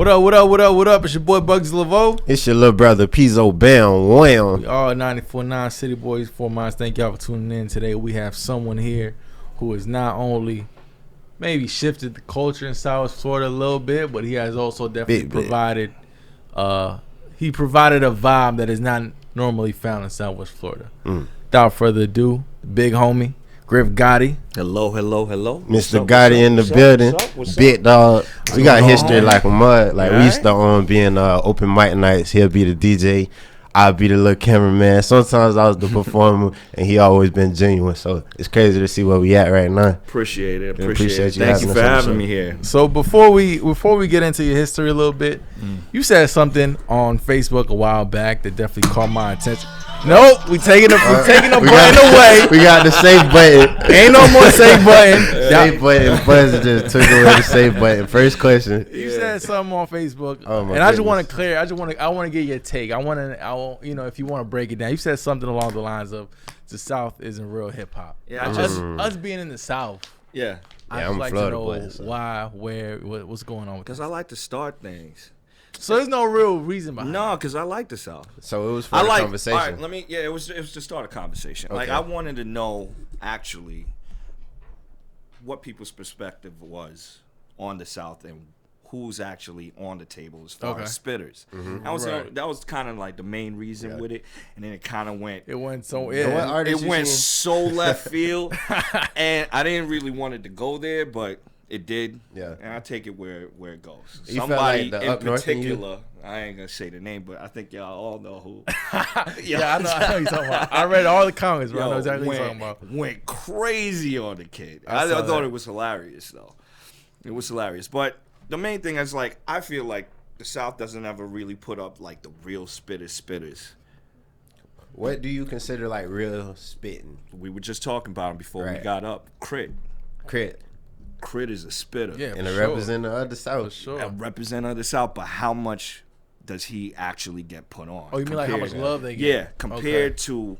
What up, what up, what up, what up? It's your boy Bugsy Laveau. It's your little brother Pizzo Bam Wham. We are 94.9 City Boys, 4 Minds. Thank y'all for tuning in. Today we have someone here who has not only maybe shifted the culture in South Florida a little bit, but he has also definitely provided a vibe that is not normally found in Southwest Florida. Without further ado, the big homie, Griff Gotti. Hello. Mr. Gotti in the building. Big dog. We got history like a mud. Like we used to being open mic nights. He'll be the DJ. I'll be the little cameraman. Sometimes I was the performer, and he always been genuine. So it's crazy to see where we at right now. Appreciate it. Appreciate you. Thank you for having me here. So before we get into your history a little bit, you said something on Facebook a while back that definitely caught my attention. Nope, we taking the button away. We got the save button. Ain't no more save button. Save button. Buzz just took away the save button. First question. You said something on Facebook, and goodness. I just want to clear. I want to get your take. I want if you want to break it down. You said something along the lines of the South isn't real hip hop. Yeah, us being in the South. Yeah. I I'm just like Florida to know boy, so. why, where, what's going on with Because this. I like to start things. So there's no real reason behind. No, because I like the South. So it was for the conversation. All right, it was to start a conversation. Okay. Like, I wanted to know, actually, what people's perspective was on the South and who's actually on the table as far as spitters. That was kind of like the main reason with it, and then it kind of went. It went so. What It went so left field, and I didn't really want it to go there, but it did. Yeah, and I take it where it goes. You Somebody felt like the in up north in you? particular, I ain't gonna say the name, but I think y'all all know who. Yeah, I know you're talking about. I read all the comments, bro. I know exactly what you're talking about. Went crazy on the kid. I I saw thought that. it was hilarious, though. It was hilarious, but the main thing is, like, I feel like the South doesn't ever really put up like the real spitters. What do you consider like real spitting? We were just talking about him before we Right. got up. Crit is a spitter. Yeah, and for a sure. representative of the South. For sure. A representative of the South, but how much does he actually get put on? Oh, you mean like how much love they get? Yeah, compared to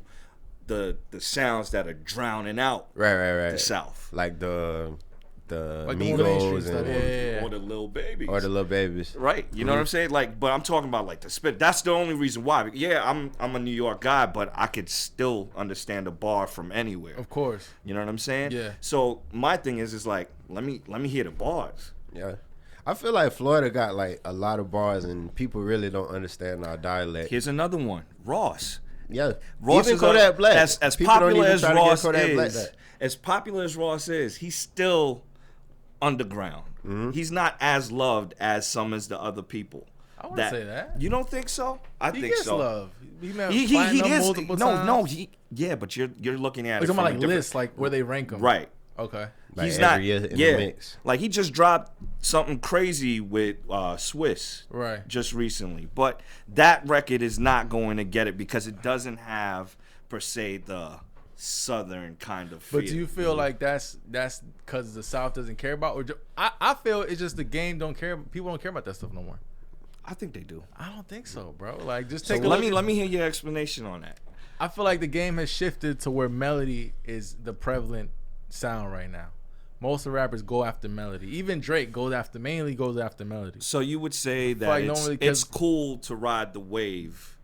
the sounds that are drowning out Right. the South. Like the Like the more mainstream Migos stuff, and Or the little babies. or the little babies. Right, you know what I'm saying? Like, but I'm talking about like the spit. That's the only reason why. Yeah, I'm a New York guy, but I could still understand a bar from anywhere. Of course. You know what I'm saying? Yeah. So my thing is like, let me hear the bars. Yeah. I feel like Florida got like a lot of bars and people really don't understand our dialect. Here's another one, Ross. Yeah. Ross even is Kodak Black. As People don't popular even as try to get Ross Kodak Black is, that. as popular as Ross is, he's still underground. He's not as loved as some as the other people. I wouldn't say that. You don't think so? I He think gets so. love. He is multiple times. yeah, but you're looking at We're it talking from about a like different- lists, like where they rank them. right. Okay. Like He's every not year in yeah, the mix. like he just dropped something crazy with Swiss Right. just recently, but that record is not going to get it because it doesn't have per se the southern kind of feel. But do you feel like that's because the South doesn't care about, or I feel it's just the game don't care. People don't care about that stuff no more. I think they do. I don't think so, bro. Like just So take a look. let me hear your explanation on that. I feel like the game has shifted to where melody is the prevalent sound right now. Most of the rappers go after melody. Even Drake mainly goes after melody. So you would say that like it's, normally it's cool to ride the wave.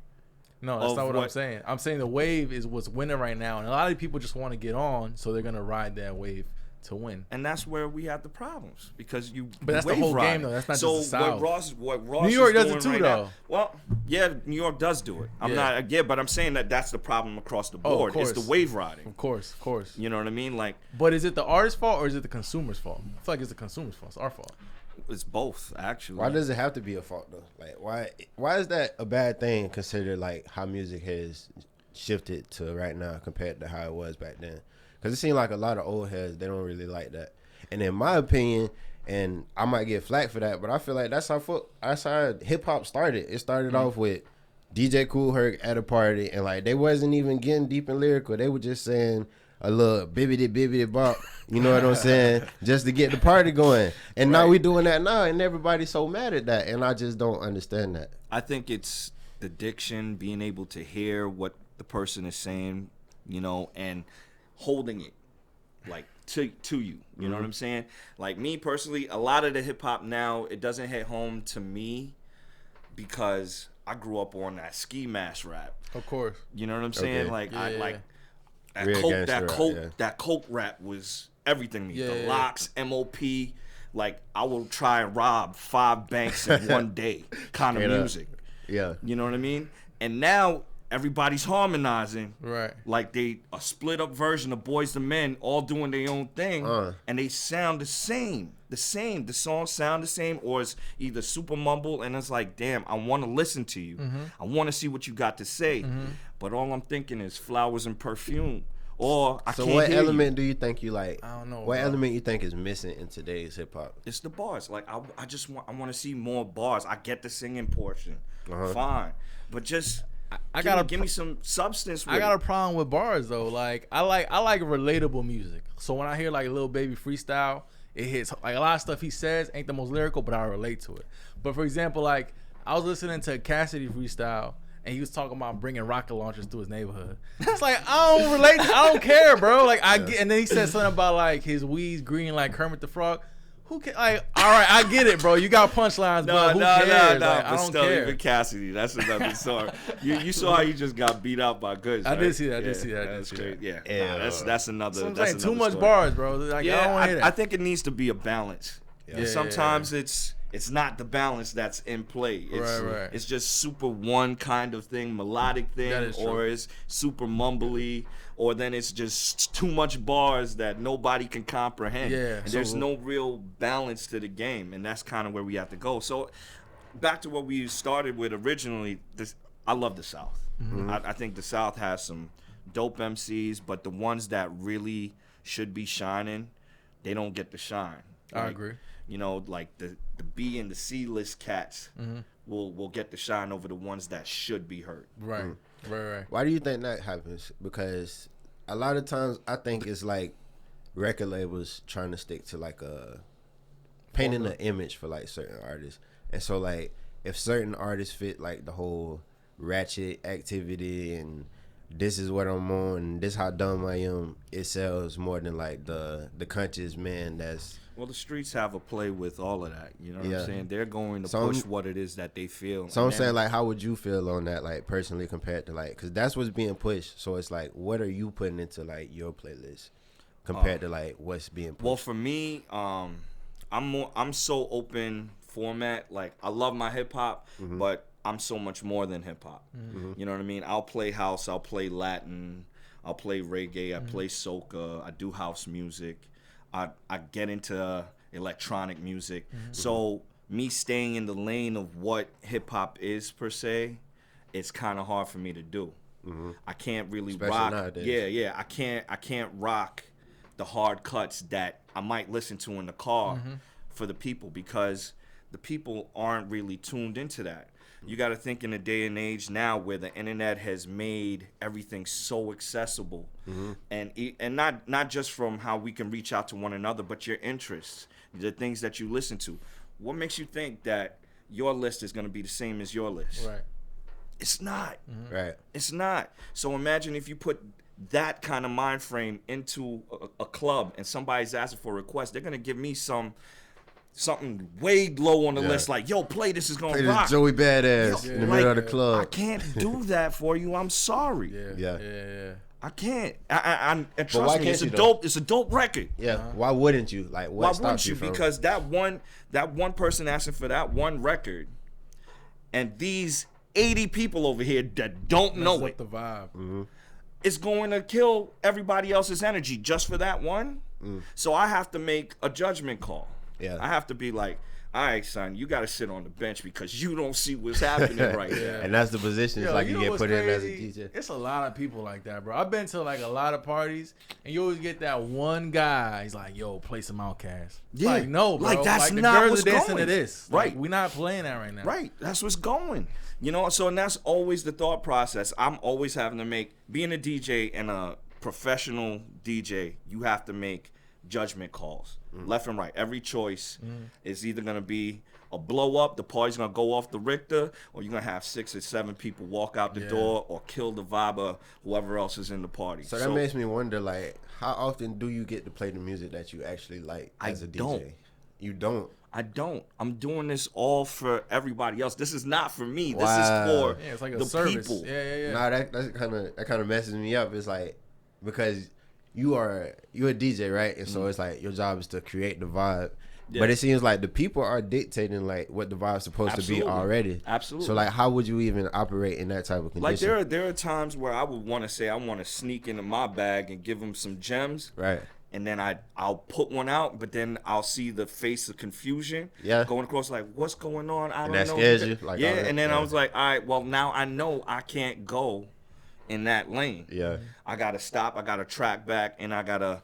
No, that's Of not what I'm what? saying. I'm saying the wave is what's winning right now, and a lot of people just want to get on, so they're gonna ride that wave to win. And that's where we have the problems because you. But that's the wave whole game, riding. though. That's not so just the South. What Ross New York is does it doing too, right though. now- well, yeah, New York does do it. I'm Yeah. not. Yeah, but I'm saying that's the problem across the Oh, of board. It's course. the wave riding. Of course. You know what I mean? Like But is it the artist's fault or is it the consumer's fault? I feel like it's the consumer's fault. It's our fault. it's both actually. Why does it have to be a fault though? Like why is that a bad thing considered like how music has shifted to right now compared to how it was back then? Because it seems like a lot of old heads, they don't really like that. And in my opinion, and I might get flack for that, but I feel like that's how hip hop started. It started off with DJ Kool Herc at a party, and like they wasn't even getting deep and lyrical. They were just saying a little bibbity bop, you know what I'm saying, just to get the party going. And now we doing that now, and everybody's so mad at that, and I just don't understand that. I think it's the diction, being able to hear what the person is saying, you know, and holding it. like to you. You know what I'm saying? Like me personally, a lot of the hip hop now, it doesn't hit home to me because I grew up on that ski mask rap. Of course. You know what I'm saying? Okay. Like Yeah. that Coke rap was everything to me. Yeah, The yeah. Locks, MOP, like I will try and rob 5 banks in one day kind of Straight up. music. Yeah. You know what I mean? And now everybody's harmonizing. Right. Like they a split up version of Boys to Men all doing their own thing and they sound the same. The songs sound the same, or it's either super mumble and it's like, damn, I want to listen to you. I want to see what you got to say. But all I'm thinking is flowers and perfume. Or I So can't what hear element you. do you think you like? I don't know, What bro. element you think is missing in today's hip hop? It's the bars. Like I just want to see more bars. I get the singing portion. Fine. But just give me some substance with I got a it. problem with bars though. Like I like relatable music. So when I hear like Lil Baby freestyle, it hits. Like a lot of stuff he says ain't the most lyrical, but I relate to it. But for example, like I was listening to Cassidy freestyle, and he was talking about bringing rocket launchers to his neighborhood. It's like I don't relate. I don't care, bro. Like I get. And then he said something about like his weed's green like Kermit the Frog. Who can like? All right, I get it, bro. You got punchlines, but who cares? Like, I But don't still, care. even Cassidy, that's another song. You saw how you just got beat out by Goods. I right? did see that. I Yeah, did see that. That's great. Yeah, Yeah. that's another. So I'm That's saying too another much story. bars, bro. Like I don't Yeah, want to hear that. I think it needs to be a balance. Yeah. Sometimes it's not the balance that's in play. It's, Right. It's just super one kind of thing, melodic thing, That is true. or it's super mumbly, or then it's just too much bars that nobody can comprehend. Yeah. And there's no real balance to the game, and that's kind of where we have to go. So back to what we started with originally, I love the South. I think the South has some dope MCs, but the ones that really should be shining, they don't get the shine. I Like, agree. You know, like the B and the C list cats will get the shine over the ones that should be heard. Right. Right. Why do you think that happens? Because a lot of times I think it's like record labels trying to stick to like painting an image for like certain artists. And so like if certain artists fit like the whole ratchet activity and this is what I'm on, this how dumb I am, it sells more than like the conscious man that's Well, the streets have a play with all of that. You know what Yeah. I'm saying? They're going to So push what it is that they feel. So I'm And saying, then- like, how would you feel on that, like, personally compared to, like, because that's what's being pushed. So it's like, what are you putting into, like, your playlist compared to, like, what's being pushed? Well, for me, I'm so open format. Like I love my hip hop, but I'm so much more than hip hop. You know what I mean? I'll play house, I'll play Latin, I'll play reggae, I play soca, I do house music. I get into electronic music. So me staying in the lane of what hip hop is per se, it's kind of hard for me to do. I can't really Especially rock. nowadays. Yeah. I can't rock the hard cuts that I might listen to in the car for the people, because the people aren't really tuned into that. You got to think in a day and age now where the internet has made everything so accessible, and not just from how we can reach out to one another, but your interests, the things that you listen to. What makes you think that your list is going to be the same as your list? Right. It's not. Right. It's not. So imagine if you put that kind of mind frame into a club and somebody's asking for a request, they're going to give me something way low on the Yeah. list, like, yo, play this is gonna Play rock. this Joey Badass Yo, in the like, middle of the I club. can't do that for you. I'm sorry. Yeah. Yeah. I can't. And why trust me, can't it's you, a though? dope. It's a dope record. Yeah. Why wouldn't you? Like, what Why stops wouldn't you you? from? Because that one person asking for that one record, and these 80 people over here that don't know Mess it, up the vibe. it's going to kill everybody else's energy just for that one. So I have to make a judgment call. Yeah. I have to be like, all right, son, you got to sit on the bench because you don't see what's happening right now. And that's the position. It's Yo, like you you know get what's put in as a crazy? DJ. It's a lot of people like that, bro. I've been to like a lot of parties, and you always get that one guy. He's like, "Yo, play some Outkast." Yeah. Like, no, bro. Like, that's the not girls what's are dancing going. to this. Right. Like, we're not playing that right now. Right. That's what's going. You know, so and that's always the thought process. I'm always having to make, being a DJ and a professional DJ, you have to make judgment calls, left and right. Every choice is either gonna be a blow up, the party's gonna go off the Richter, or you're gonna have 6 or 7 people walk out the door or kill the vibe of whoever else is in the party. So that makes me wonder, like, how often do you get to play the music that you actually like as a DJ? Don't. You don't? I don't. I'm doing this all for everybody else. This is not for me. This is for it's like a the service. people. Yeah. Nah, that kind of messes me up. It's like, because you're a DJ, right? And so it's like your job is to create the vibe. Yeah. But it seems like the people are dictating like what the vibe's supposed to be already. Absolutely. So like, how would you even operate in that type of condition? Like there are times where I would want to say I want to sneak into my bag and give them some gems. Right. And then I'll put one out, but then I'll see the face of confusion going across, like, what's going on? I don't know. Scares you. Like, and then I was like, all right, well, now I know I can't go in that lane. Yeah. I got to stop. I got to track back, and I got to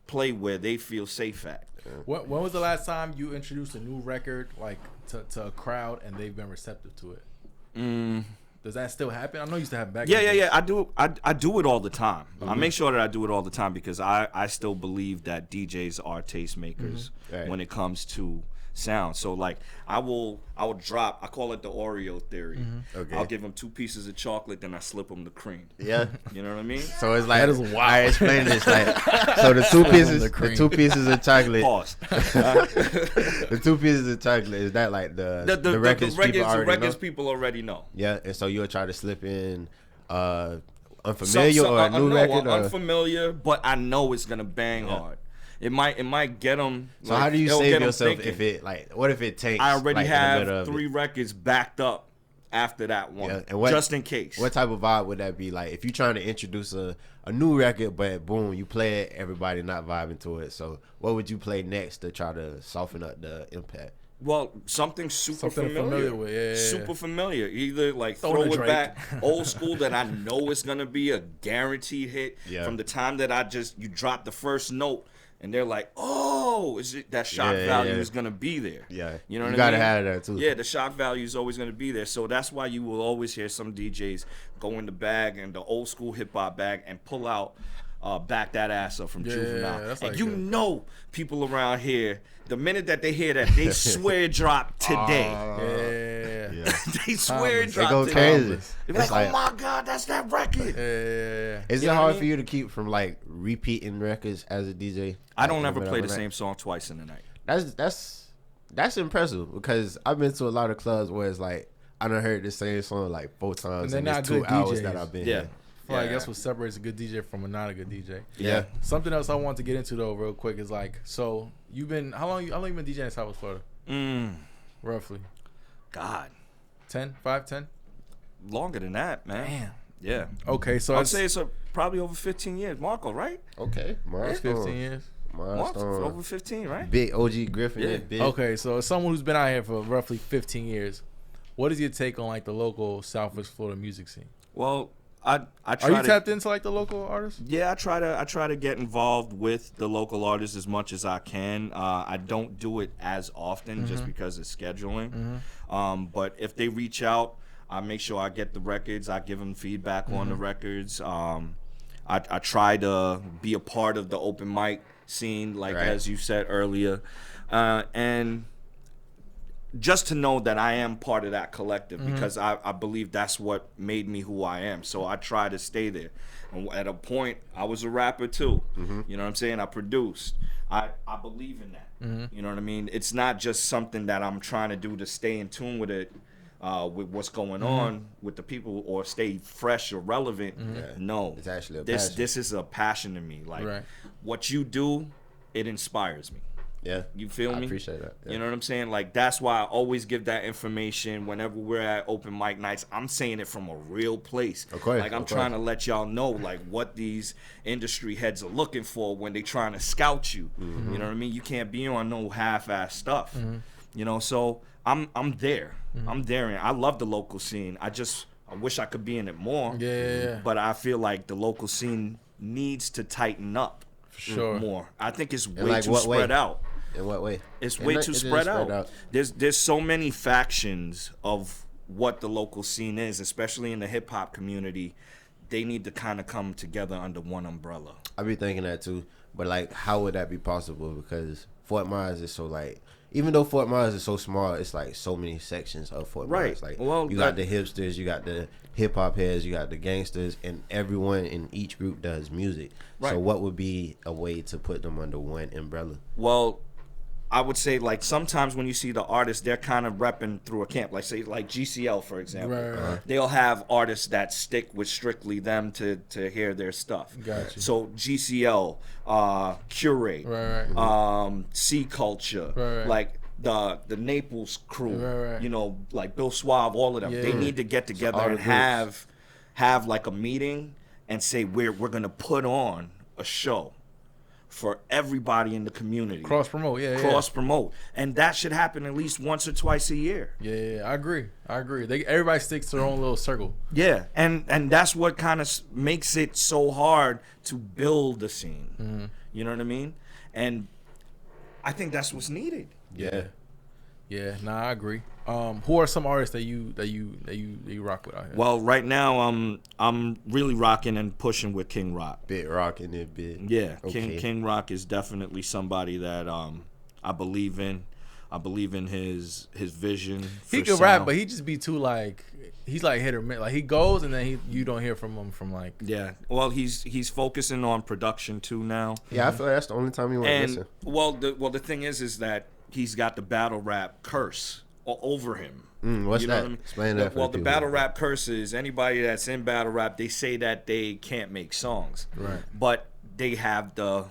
play where they feel safe at. When was the last time you introduced a new record like to a crowd and they've been receptive to it? Does that still happen? I know you used to have back. Yeah. I do it all the time. I make sure that I do it all the time because I still believe that DJs are tastemakers when it comes to sound. So like I will drop. I call it the Oreo theory. Okay. I'll give them 2 pieces of chocolate, then I slip them the cream. Yeah. You know what I mean? So it's like, that is wild. I explain this like, so the 2 pieces of chocolate. Pause. The 2 pieces of chocolate, is that like the records people already know? Yeah, and so you'll try to slip in unfamiliar or a new record, or unfamiliar, but I know it's gonna bang hard. It might get them. So like, how do you save yourself if it like? What if it takes? I already have 3 records backed up after that one, and just in case. What type of vibe would that be like? If you're trying to introduce a new record, but boom, you play it, everybody not vibing to it. So what would you play next to try to soften up the impact? Well, something familiar with, super familiar. Either like throw it back old school that I know is gonna be a guaranteed hit from the time that you drop the first note. And they're like, oh, that shock value is going to be there. Yeah. You know what I mean? You got to have that, too. Yeah, the shock value is always going to be there. So that's why you will always hear some DJs go in the bag and the old school hip-hop bag and pull out Back That Ass Up from Juvenile. And like know people around here, the minute that they hear that, they swear drop today. They swear drop today. They go crazy. They're like, oh my God, that's that record. Is it hard for you to keep from like repeating records as a DJ? I don't ever play the same song twice in the night. That's impressive, because I've been to a lot of clubs where it's like I done heard the same song like 4 times in these 2 hours that I've been here. I guess what separates a good DJ from a not a good DJ. Yeah. Something else I want to get into though, real quick, is like, so you've been how long you been DJing in South Florida? Roughly. God. 10? 5, 10? Longer than that, man. Damn. Yeah. Okay, so I'd say it's probably over 15 years. Marco, right? Okay. It's 15 years. Marco, over 15, right? Big OG Griffin. Yeah. Big. Okay, so as someone who's been out here for roughly 15 years, what is your take on like the local Southwest Florida music scene? Well, I try. Are you tapped into like the local artists? Yeah, I try to get involved with the local artists as much as I can. I don't do it as often just because of scheduling. But if they reach out, I make sure I get the records. I give them feedback on the records. I try to be a part of the open mic scene, like as you said earlier, and just to know that I am part of that collective, because I believe that's what made me who I am. So I try to stay there. And at a point, I was a rapper too. You know what I'm saying? I produced. I believe in that. You know what I mean? It's not just something that I'm trying to do to stay in tune with it, with what's going on with the people, or stay fresh or relevant. No, it's actually a passion. This is a passion to me. Like what you do, it inspires me. Yeah, you feel me? I appreciate that. Yeah. You know what I'm saying? Like, that's why I always give that information whenever we're at open mic nights. I'm saying it from a real place. Of course, like, I'm trying to let y'all know, like, what these industry heads are looking for when they trying to scout you. You know what I mean? You can't be on no half-ass stuff. You know, so I'm there. I'm there. And I love the local scene. I wish I could be in it more. Yeah. But I feel like the local scene needs to tighten up. For sure. More. I think it's way too spread out. In what way? It's way too spread out. There's so many factions of what the local scene is, especially in the hip hop community, they need to kind of come together under one umbrella. I be thinking that too, but like, how would that be possible? Because Fort Myers is so like, even though Fort Myers is so small, it's like so many sections of Fort Myers. Like, you got the hipsters, you got the hip hop heads, you got the gangsters, and everyone in each group does music. Right. So what would be a way to put them under one umbrella? Well, I would say, like, sometimes when you see the artists, they're kind of repping through a camp. Like, say, like GCL, for example. Right. They'll have artists that stick with strictly them to hear their stuff. Gotcha. So GCL, Curate, C Culture, like the Naples crew, you know, like Bill Suave, all of them. Yeah. They need to get together and have like a meeting and say, we're going to put on a show for everybody in the community. Cross promote, Cross promote. And that should happen at least once or twice a year. Yeah, I agree. Everybody sticks to their own little circle. Yeah, and that's what kind of makes it so hard to build the scene. Mm-hmm. You know what I mean? And I think that's what's needed. Yeah, I agree. Who are some artists that you rock with out here? Well, right now I'm really rocking and pushing with King Rock. Bit rocking it, bit. Yeah, okay. King Rock is definitely somebody that I believe in. I believe in his vision. He can rap, but he just be too like, he's like hit or miss. Like he goes and then you don't hear from him from like. Yeah, well he's focusing on production too now. Yeah, I feel like that's the only time you want to listen. Well the thing is that he's got the battle rap curse over him. What's that? What I mean? Explain that. Well, the battle rap curse is anybody that's in battle rap, they say that they can't make songs. Right. But they have the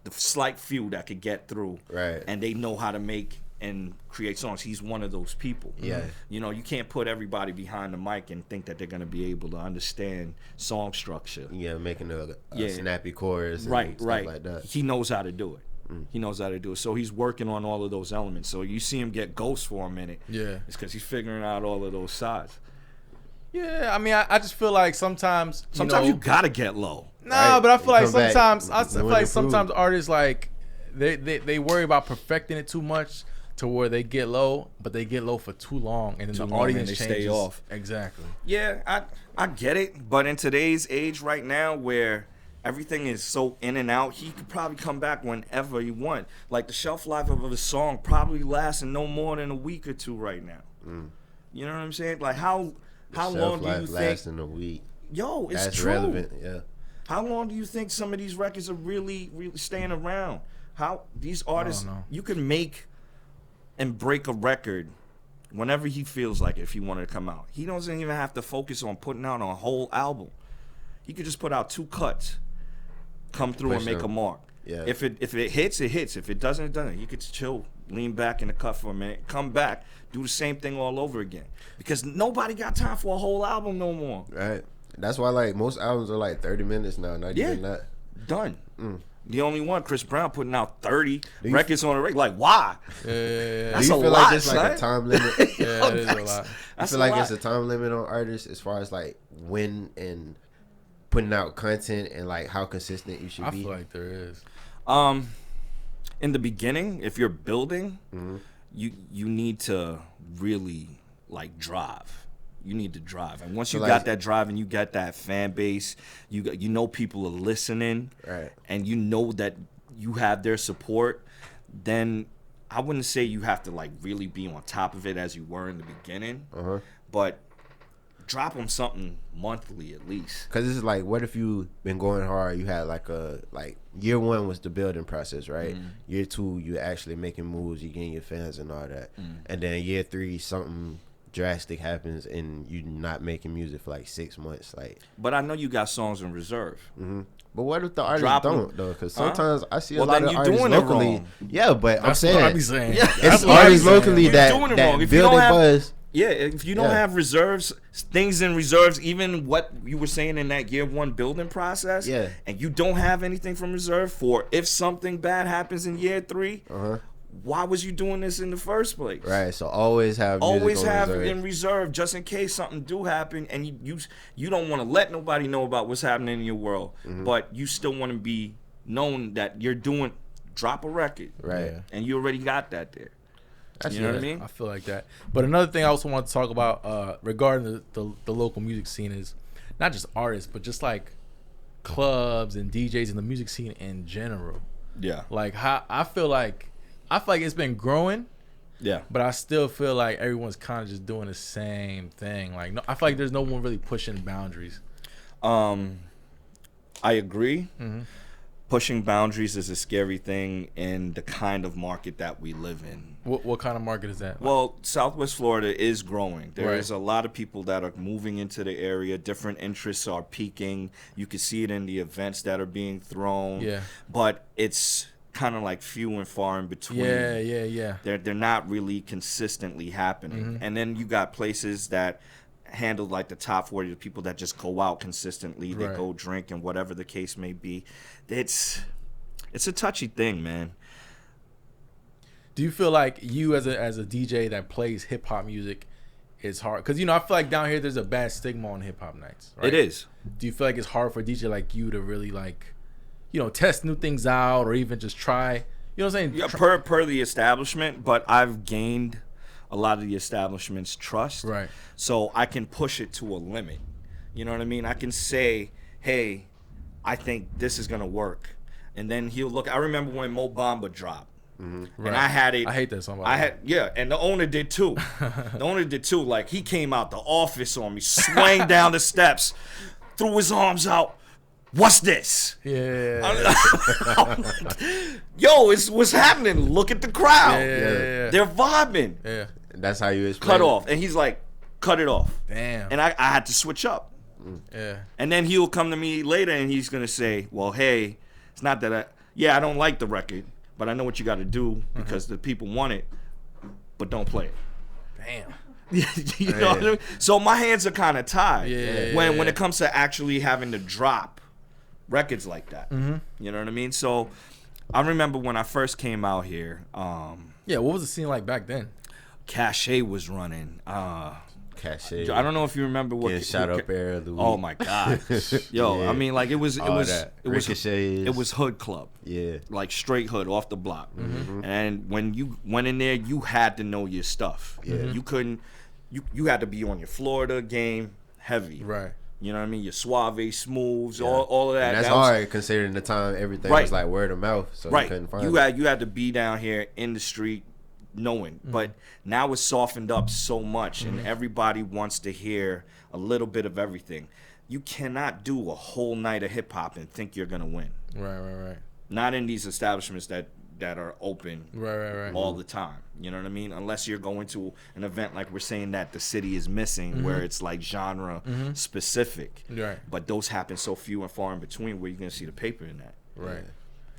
slight few that could get through. Right. And they know how to make and create songs. He's one of those people. Yeah. You know, you can't put everybody behind the mic and think that they're going to be able to understand song structure. Yeah, making a snappy chorus and right, stuff like that. He knows how to do it. He knows how to do it. So he's working on all of those elements. So you see him get Ghost for a minute. Yeah. It's because he's figuring out all of those sides. Yeah, I mean, I just feel like sometimes you gotta get low. Nah, right? But I feel like sometimes artists like they worry about perfecting it too much to where they get low, but they get low for too long, and then the audience changes. Stay off. Exactly. Yeah, I get it, but in today's age right now, where everything is so in and out, he could probably come back whenever he want. Like the shelf life of a song probably lasts no more than a week or two right now. You know what I'm saying? Like how long do you think? Lasting a week. Yo, it's that's true. Relevant. Yeah. How long do you think some of these records are really staying around? How these artists, you can make and break a record whenever he feels like it, if he wanted to come out. He doesn't even have to focus on putting out a whole album. He could just put out 2 cuts, come through and make a mark. Yeah. If it hits, it hits. If it doesn't, it doesn't. You could chill, lean back in the cut for a minute, come back, do the same thing all over again. Because nobody got time for a whole album no more. Right. That's why like most albums are like 30 minutes now. Not even that. Done. The only one, Chris Brown, putting out 30 records on a record. Like, why? Yeah. That's do you feel lot, like it's like a time limit? Yeah, it is a lot. I feel like it's a time limit on artists as far as like when and putting out content and like how consistent you should be. I feel like there is. In the beginning, if you're building, you need to really like drive. You need to drive, and once you got that drive and you got that fan base, you know people are listening, right? And you know that you have their support. Then I wouldn't say you have to like really be on top of it as you were in the beginning, but drop them something monthly at least. Because it's like, what if you been going hard? You had like year 1 was the building process, right? Year 2, you actually making moves, you getting your fans and all that, and then year 3, something drastic happens and you not making music for like 6 months. Like, but I know you got songs in reserve. But what if the artists don't though? Because sometimes I see a lot of you artists doing locally. It wrong. Yeah, but that's I'm saying, what I be saying. It's artists locally that build a buzz. Yeah, if you don't have reserves, things in reserves, even what you were saying in that year 1 building process, and you don't have anything from reserve for if something bad happens in year 3, why was you doing this in the first place? Right, so always have it in reserve just in case something do happen, and you don't want to let nobody know about what's happening in your world, but you still want to be known that you're doing, drop a record, right? And you already got that there. You know what I mean? I feel like that. But another thing I also want to talk about regarding the local music scene is, not just artists, but just like clubs and DJs in the music scene in general. Yeah. Like how I feel like it's been growing. Yeah. But I still feel like everyone's kind of just doing the same thing. Like no, I feel like there's no one really pushing boundaries. I agree. Mm-hmm. Pushing boundaries is a scary thing in the kind of market that we live in. What kind of market is that? Well, Southwest Florida is growing. There Right. is a lot of people that are moving into the area. Different interests are peaking. You can see it in the events that are being thrown. Yeah. But it's kind of like few and far in between. Yeah. They're not really consistently happening. Mm-hmm. And then you got places that handle like the top 40, the people that just go out consistently. They Right. go drink and whatever the case may be. It's a touchy thing, man. Do you feel like you as a DJ that plays hip hop music is hard? Because I feel like down here there's a bad stigma on hip hop nights. Right? It is. Do you feel like it's hard for a DJ like you to really like, test new things out or even just try? You know what I'm saying? Yeah, per the establishment, but I've gained a lot of the establishment's trust. Right. So I can push it to a limit. You know what I mean? I can say, hey, I think this is going to work. And then he'll look. I remember when Mo Bamba dropped. Mm-hmm. Right. And I had it. I hate that song. And the owner did too. Like, he came out the office on me, swang down the steps, threw his arms out. What's this? Yeah. Yo, it's what's happening. Look at the crowd. Yeah. They're vibing. Yeah. That's how you explain Cut off. And he's like, cut it off. Damn. And I had to switch up. Yeah. And then he'll come to me later and he's going to say, well, hey, it's not that I don't like the record, but I know what you got to do because the people want it, but don't play it. Damn. You know what I mean? So my hands are kind of tied when it comes to actually having to drop records like that. Mm-hmm. You know what I mean? So I remember when I first came out here. What was the scene like back then? Cache was running. Cache. I don't know if you remember what. Getting shot up there the week. Oh my god, yo! I mean, like it was hood club. Yeah, like straight hood off the block. Mm-hmm. And when you went in there, you had to know your stuff. Yeah, you couldn't. You had to be on your Florida game heavy. Right. You know what I mean? Your Suave, Smooths, all of that. And that's hard considering the time everything was like word of mouth. So you couldn't find it. You had to be down here in the street knowing. But now it's softened up so much and everybody wants to hear a little bit of everything. You cannot do a whole night of hip hop and think you're gonna win. Right. Not in these establishments that are open right. all the time. You know what I mean? Unless you're going to an event like we're saying that the city is missing, where it's like genre specific. Right. But those happen so few and far in between where you're gonna see the paper in that. Right.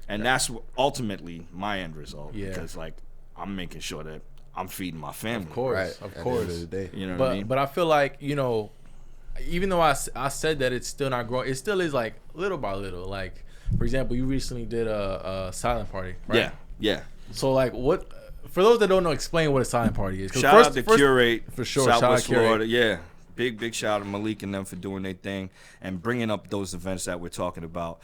And that's ultimately my end result. Yeah. Because like I'm making sure that I'm feeding my family. Of course. Right. Of At course. the end of the day. You know what I mean? But I feel like, even though I said that it's still not growing, it still is like little by little. Like, for example, you recently did a silent party, right? Yeah. So like what, for those that don't know, explain what a silent party is. Shout out to Curate. For sure. Southwest shout out Florida. Yeah. Big shout out to Malik and them for doing their thing and bringing up those events that we're talking about.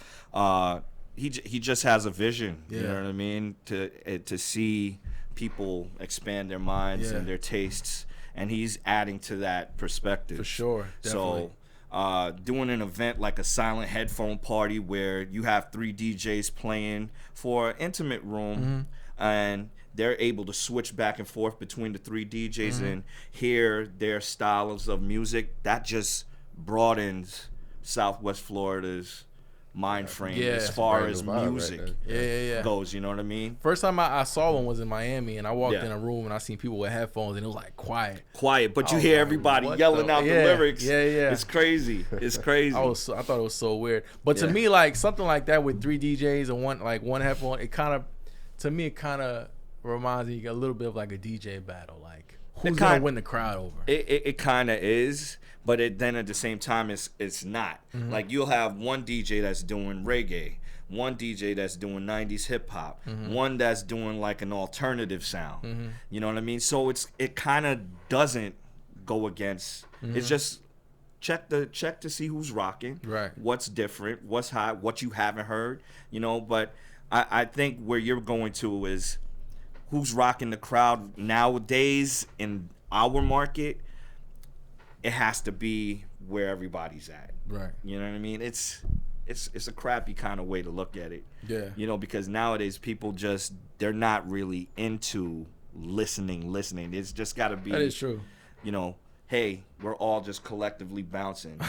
He just has a vision, you know what I mean, to see people expand their minds and their tastes, and he's adding to that perspective. For sure, definitely. So doing an event like a silent headphone party where you have 3 DJs playing for an intimate room and they're able to switch back and forth between the 3 DJs and hear their styles of music, that just broadens Southwest Florida's mind frame as far as music goes, you know what I mean? First time I saw one was in Miami, and I walked in a room and I seen people with headphones, and it was like quiet, but you hear everybody yelling out the lyrics. It's crazy. It's crazy. I thought it was so weird, but to me, like something like that with 3 DJs and one headphone, it kind of reminds me a little bit of like a DJ battle, like who's gonna win the crowd over. It kind of is. But then at the same time, it's not. Like you'll have one DJ that's doing reggae, one DJ that's doing 90s hip hop, one that's doing like an alternative sound. You know what I mean? So it kind of doesn't go against. It's just check to see who's rocking, right? What's different, what's hot, what you haven't heard. But I think where you're going to is who's rocking the crowd nowadays in our market. it has to be where everybody's at. Right. You know what I mean? It's a crappy kind of way to look at it. Yeah. You know, because nowadays people they're not really into listening. It's just got to be. That is true. You know, hey, we're all just collectively bouncing.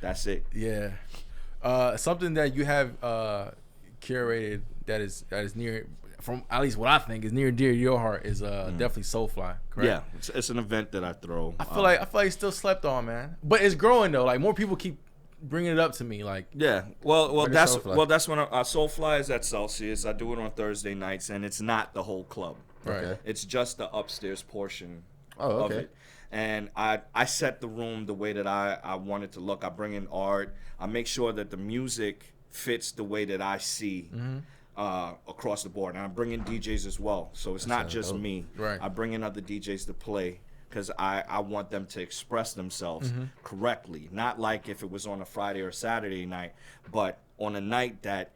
That's it. Yeah. Something that you have curated that is near, from at least what I think is near and dear to your heart, is definitely Soulfly. Correct? Yeah, it's an event that I throw. I feel like it's still slept on, man. But it's growing though. Like more people keep bringing it up to me. Like yeah, well that's Soulfly? that's when Soulfly is at Celsius. I do it on Thursday nights, and it's not the whole club. right. Okay. It's just the upstairs portion Oh, of okay. it. And I set the room the way that I want it to look. I bring in art. I make sure that the music fits the way that I see across the board. And I bring in DJs as well. So it's not just me. Right. I bring in other DJs to play because I want them to express themselves correctly. Not like if it was on a Friday or Saturday night, but on a night that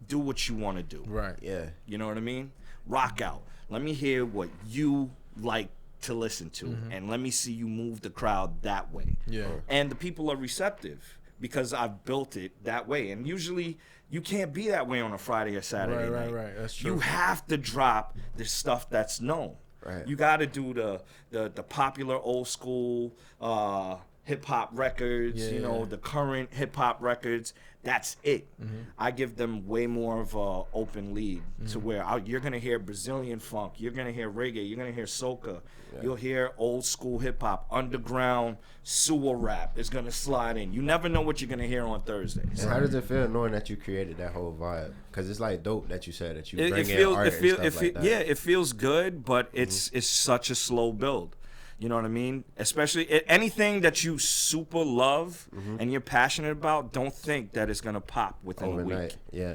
do what you want to do. Right. Yeah. You know what I mean? Rock out. Let me hear what you like to listen to, and let me see you move the crowd that way. Yeah. And the people are receptive because I've built it that way. And usually you can't be that way on a Friday or Saturday night. Right. That's true. You have to drop the stuff that's known. Right. You got to do the popular old school hip hop records, Yeah. you know, the current hip hop records. That's it. I give them way more of a open lead to where you're gonna hear Brazilian funk, you're gonna hear reggae, you're gonna hear soca, you'll hear old school hip hop, underground sewer rap is gonna slide in. You never know what you're gonna hear on Thursdays. And how does it feel knowing that you created that whole vibe? Because it's like dope that you said that you bring in feels, art and stuff like that. Yeah, it feels good, but it's such a slow build. You know what I mean? Especially anything that you super love and you're passionate about, don't think that it's going to pop within a Overnight. week. Yeah.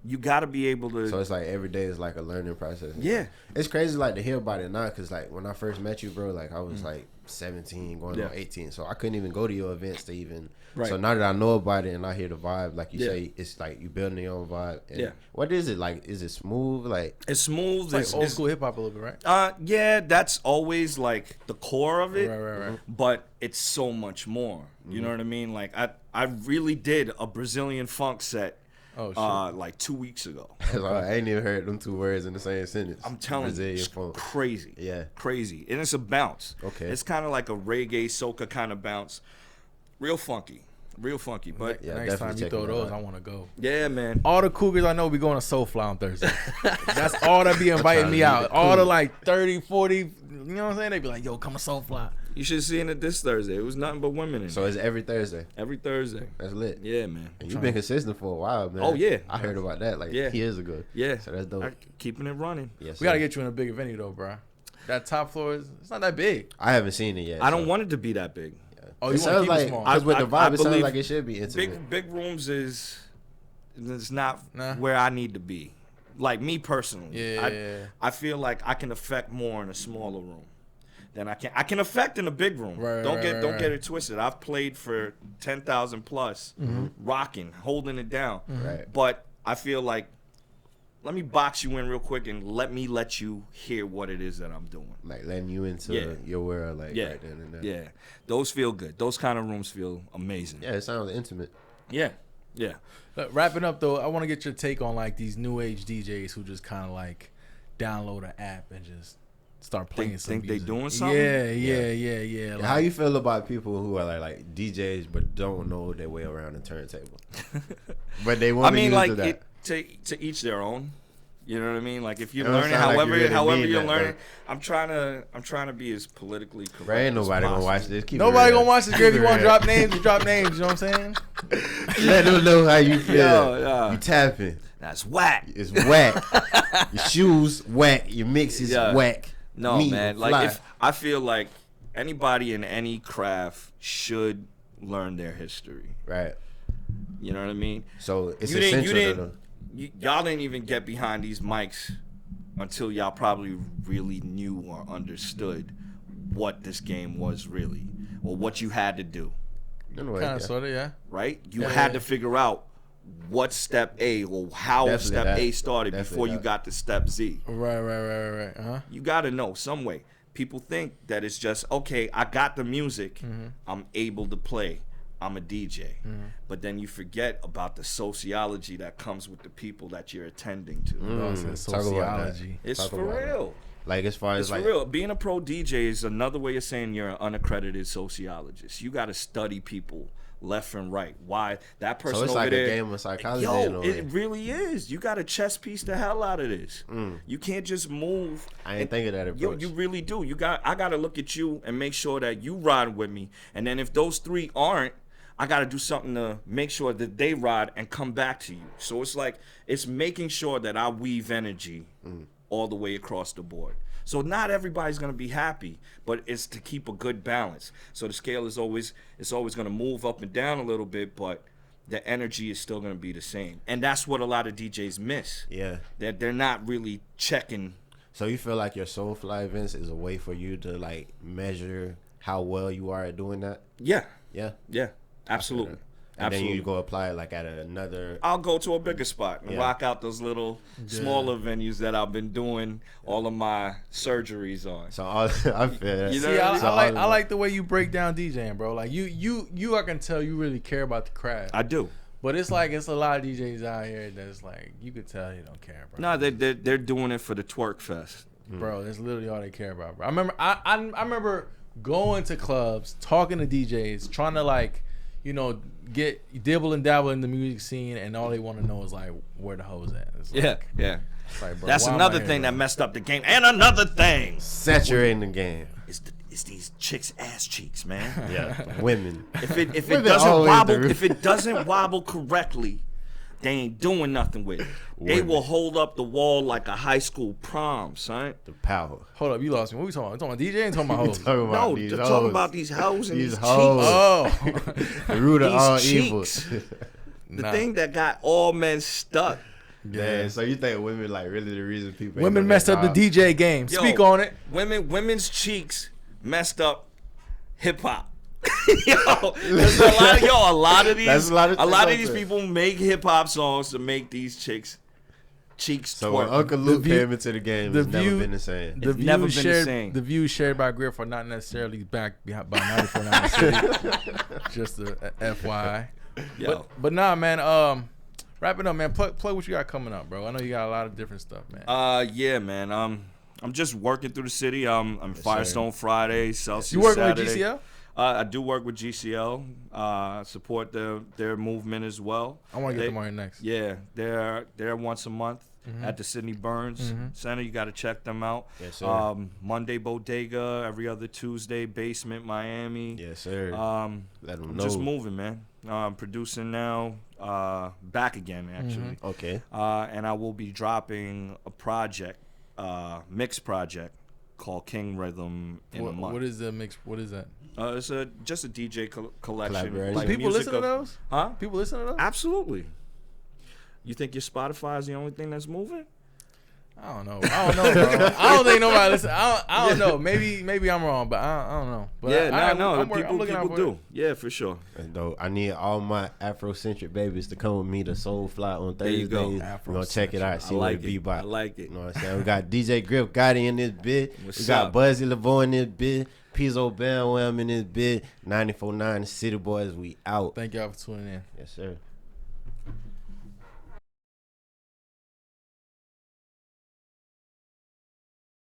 You got to be able to... So it's like every day is like a learning process. Yeah. It's crazy like to hear about it now because like when I first met you, bro, like I was like 17 going on 18. So I couldn't even go to your events to even... Right. So now that I know about it and I hear the vibe, like you Yeah. say, it's like you building your own vibe. And Yeah. What is it? Like, is it smooth? Like... It's smooth. It's like old school hip hop a little bit, right? Yeah, that's always like the core of it. Right. But it's so much more. You know what I mean? Like I really did a Brazilian funk set Oh, shit. like 2 weeks ago. I ain't even heard them two words in the same sentence. I'm telling you, it's funk. crazy. Yeah. Crazy. And it's a bounce. Okay. It's kind of like a reggae, soca kind of bounce. Real funky. But Yeah, Next time definitely you throw checking it those, out. I want to go. yeah, man. All the Cougars I know be going to Soulfly on Thursday. That's all that be inviting me out. All the like 30, 40, you know what I'm saying? They be like, yo, come to Soulfly. You should have seen it this Thursday. It was nothing but women in So there. it's every Thursday. Every Thursday. That's lit. Yeah, man. And you've been consistent for a while, man. Oh, yeah. I heard about that like Yeah. years ago. Yeah. So that's dope. Keeping it running. Yes, We got to sir. get you in a bigger venue, though, bro. That top floor it's not that big. I haven't seen it yet. I don't so. want it to be that big. Oh, It you want to sounds keep like it small? because with the I vibe, it sounds believe like it should be intimate. Big rooms is not Nah. where I need to be. Like me personally. Yeah. I feel like I can affect more in a smaller room than I can. I can affect in a big room. Don't get it twisted. I've played for 10,000 plus, rocking, holding it down. Right. But I feel like let me box you in real quick and let you hear what it is that I'm doing. Like letting you into Yeah. your world, like Yeah. right then and there. Yeah. Those feel good. Those kind of rooms feel amazing. Yeah, it sounds intimate. Yeah. Yeah. Wrapping up, though, I want to get your take on like these new age DJs who just kind of like download an app and just start playing some Think they music. doing something? Yeah. Like, How you feel about people who are like DJs but don't know their way around a turntable? But they want I mean, to like use that. to each their own. You know what I mean? Like if you're It don't learning, sound like however you really however mean you're that, learning, though. I'm trying to be as politically correct. Bro, ain't as nobody gonna possible. watch this. Keep nobody it real. gonna watch this. Girl, if you Keep it want to real. drop names, you drop names. You know what I'm saying? Let them know how you feel. Yeah. You tapping. That's whack. It's whack. Your shoes whack. Your mix is Yeah. whack. No, Me, man. fly. Like if I feel like anybody in any craft should learn their history. Right. You know what I mean? So it's You essential. didn't. Y'all didn't even get behind these mics until y'all probably really knew or understood what this game was really, or what you had to do. In a way, Kind of, yeah. sort of, yeah. Right? You Yeah, had yeah. to figure out what step A or how Definitely step that. A started Definitely before you that. got to step Z. Right. Uh-huh. You got to know some way. people think that it's just, okay, I got the music, I'm able to play, I'm a DJ. But then you forget about the sociology that comes with the people that you're attending to. Sociology. It's for real. Like, as far as It's for real. Being a pro DJ is another way of saying you're an unaccredited sociologist. You got to study people left and right. Why that person so it's over like there, a game of psychology. yo, it really is. You got to chess piece the hell out of this. You can't just move. I ain't think of that approach. Yo, you really do. I got to look at you and make sure that you ride with me. And then if those three aren't, I got to do something to make sure that they ride and come back to you. So it's like, it's making sure that I weave energy all the way across the board. So not everybody's going to be happy, but it's to keep a good balance. So the scale is always going to move up and down a little bit, but the energy is still going to be the same. And that's what a lot of DJs miss. Yeah. That they're not really checking. So you feel like your Soulfly events is a way for you to, like, measure how well you are at doing that? Yeah. Yeah. Yeah. Absolutely. And then you go apply it like at another. I'll go to a bigger spot and rock out those little smaller venues that I've been doing all of my surgeries on. So I feel that. You know See, what I mean? I like the way you break down DJing, bro. Like you I can tell you really care about the craft. I do. But it's like it's a lot of DJs out here that's like you could tell they don't care, bro. No, they're doing it for the twerk fest. Bro, that's literally all they care about, bro. I remember going to clubs, talking to DJs, trying to, like, you know, get dibble and dabble in the music scene, and all they want to know is, like, where the hoes at. It's like, Yeah. It's like, bro, That's why am another I here, thing bro? that messed up the game. And another thing Saturating the game. is these chicks' ass cheeks, man. Yeah. Women. If it Women doesn't always wobble, do. if it doesn't wobble correctly, they ain't doing nothing with it. They will hold up the wall like a high school prom, son. The power. Hold up, you lost me. What we talking about? You talking about DJ? Talking about hoes? Talking about No, these they're hoes. talking about these hoes and these hoes. cheeks. Oh, The root of These all cheeks. evil. The thing that got all men stuck. Yeah. So you think women, like, really the reason people women ain't messed on up their the DJ game. Yo, Speak on it. Women's cheeks messed up hip hop. Yo, there's a lot of these. That's a lot of these shit. people make hip hop songs to make these chicks cheeks So twerk. when Uncle Luke view- came into the game, the it's never view- been the same. The It's never been views the shared, same. the views shared by Griff are not necessarily backed by 94.9 City. Just a FYI. Yo. But nah, man. Wrap it up, man. Plug what you got coming up, bro. I know you got a lot of different stuff, man. Yeah, man. I'm just working through the city. I'm Firestone Friday, Celsius You working Saturday. with GCL? I do work with GCL. Support their movement as well. I want to get them on here next. Yeah, they're once a month at the Sidney Burns Center. You got to check them out. Yes, sir. Monday Bodega, every other Tuesday Basement Miami. Yes, sir. Let them I'm know. just moving, man. I'm producing now, back again actually. Okay. And I will be dropping a project, mix project called King Rhythm in a month. What is the mix? What is that? It's just a DJ collection. Collaboration. Like People music listen to of- those? Huh? People listen to those? Absolutely. You think your Spotify is the only thing that's moving? I don't know, bro. I don't think nobody listen. I don't know. Maybe I'm wrong, but I don't know. But I'm looking out people for it. do. Yeah, for sure. And though I need all my Afrocentric babies to come with me to Soulfly on There you Thursdays. go. We're gonna check it out. See I like what it be it. about. I like it. You know what I'm saying? We got DJ Griff Gotti in this bit. What's We got up? Buzzy LeVoy in this bit. Pizzo Bam in this bit. 94.9 City Boys. We out. Thank y'all for tuning in. Yes, sir.